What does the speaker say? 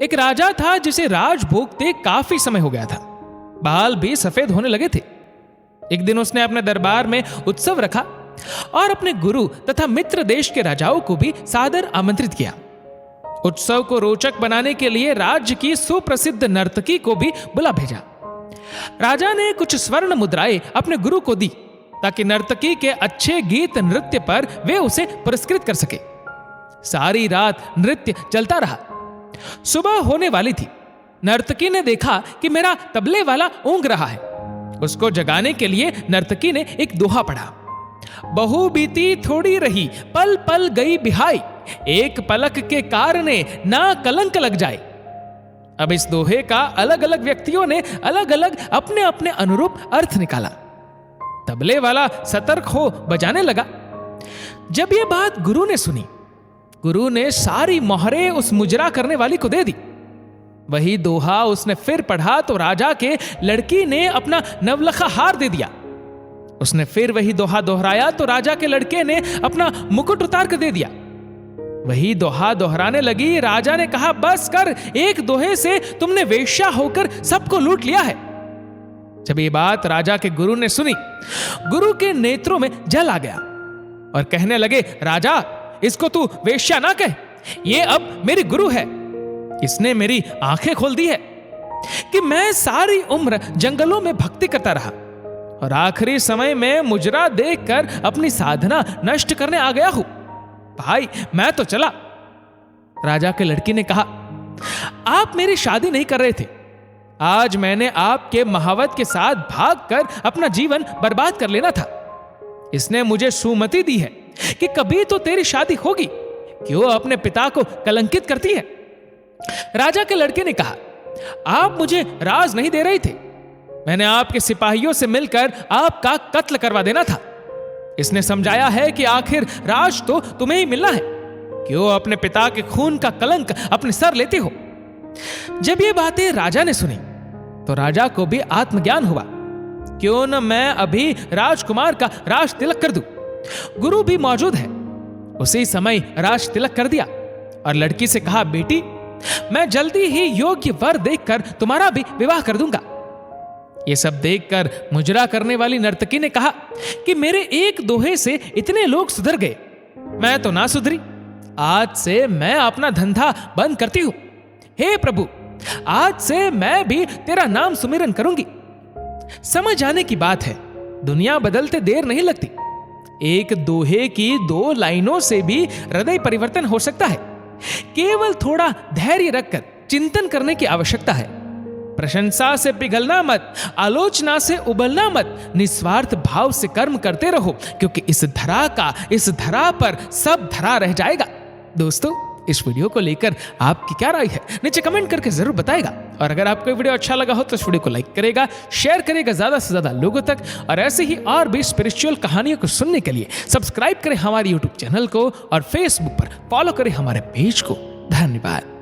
एक राजा था जिसे राज भोगते काफी समय हो गया था। बाल भी सफेद होने लगे थे। एक दिन उसने अपने दरबार में उत्सव रखा और अपने गुरु तथा मित्र देश के राजाओं को भी सादर आमंत्रित किया। उत्सव को रोचक बनाने के लिए राज्य की सुप्रसिद्ध नर्तकी को भी बुला भेजा। राजा ने कुछ स्वर्ण मुद्राएं अपने गुरु को दी ताकि नर्तकी के अच्छे गीत नृत्य पर वे उसे पुरस्कृत कर सके। सारी रात नृत्य चलता रहा। सुबह होने वाली थी। नर्तकी ने देखा कि मेरा तबले वाला ऊँग रहा है। उसको जगाने के लिए नर्तकी ने एक दोहा पढ़ा। बहु बीती थोड़ी रही, पल पल गई बिहाई, एक पलक के कारणे ना कलंक लग जाए। अब इस दोहे का अलग अलग व्यक्तियों ने अलग अलग अपने अपने अनुरूप अर्थ निकाला। तबले वाला सतर्क हो बजाने लगा। जब यह बात गुरु ने सुनी, गुरु ने सारी मोहरें उस मुजरा करने वाली को दे दी। वही दोहा उसने फिर पढ़ा तो राजा के लड़की ने अपना नवलखा हार दे दिया। उसने फिर वही दोहा दोहराया तो राजा के लड़के ने अपना मुकुट उतार कर दे दिया। वही दोहा दोहराने लगी। राजा ने कहा, बस कर, एक दोहे से तुमने वेश्या होकर सबको लूट लिया है। जब ये बात राजा के गुरु ने सुनी, गुरु के नेत्रों में जल आ गया और कहने लगे, राजा, इसको तू वेश्या ना कह, ये अब मेरी गुरु है। इसने मेरी आंखें खोल दी है कि मैं सारी उम्र जंगलों में भक्ति करता रहा और आखिरी समय में मुजरा देखकर अपनी साधना नष्ट करने आ गया हूं। भाई, मैं तो चला। राजा के लड़की ने कहा, आप मेरी शादी नहीं कर रहे थे। आज मैंने आपके महावत के साथ भागकर अपना जीवन बर्बाद कर लेना था। इसने मुझे सुमति दी है कि कभी तो तेरी शादी होगी। क्यों अपने पिता को कलंकित करती है? राजा के लड़के ने कहा, आप मुझे राज नहीं दे रहे थे। मैंने आपके सिपाहियों से मिलकर आपका कत्ल करवा देना था। इसने समझाया है कि आखिर राज तो तुम्हें ही मिलना है। क्यों अपने पिता के खून का कलंक अपने सर लेते हो? जब ये बातें राजा ने सुनी तो राजा को भी आत्मज्ञान हुआ। क्यों न मैं अभी राजकुमार का राज तिलक कर दूं। गुरु भी मौजूद है। उसी समय राज तिलक कर दिया और लड़की से कहा, बेटी, मैं जल्दी ही योग्य वर देखकर तुम्हारा भी विवाह कर दूंगा। ये सब देखकर मुजरा करने वाली नर्तकी ने कहा कि मेरे एक दोहे से इतने लोग सुधर गए, मैं तो ना सुधरी। आज से मैं अपना धंधा बंद करती हूं। हे प्रभु, आज से मैं भी तेरा नाम सुमिरन करूंगी। समझ आने की बात है, दुनिया बदलते देर नहीं लगती। एक दोहे की 2 लाइनों से भी हृदय परिवर्तन हो सकता है। केवल थोड़ा धैर्य रखकर चिंतन करने की आवश्यकता है। प्रशंसा से पिघलना मत, आलोचना से उबलना मत, निस्वार्थ भाव से कर्म करते रहो, क्योंकि इस धरा पर सब धरा रह जाएगा। दोस्तों, इस वीडियो को लेकर आपकी क्या राय है, नीचे कमेंट करके जरूर बताएगा। और अगर आपको वीडियो अच्छा लगा हो तो इस वीडियो को लाइक करेगा, शेयर करेगा ज्यादा से ज्यादा लोगों तक। और ऐसे ही और भी स्पिरिचुअल कहानियों को सुनने के लिए सब्सक्राइब करें हमारे यूट्यूब चैनल को और फेसबुक पर फॉलो करें हमारे पेज को। धन्यवाद।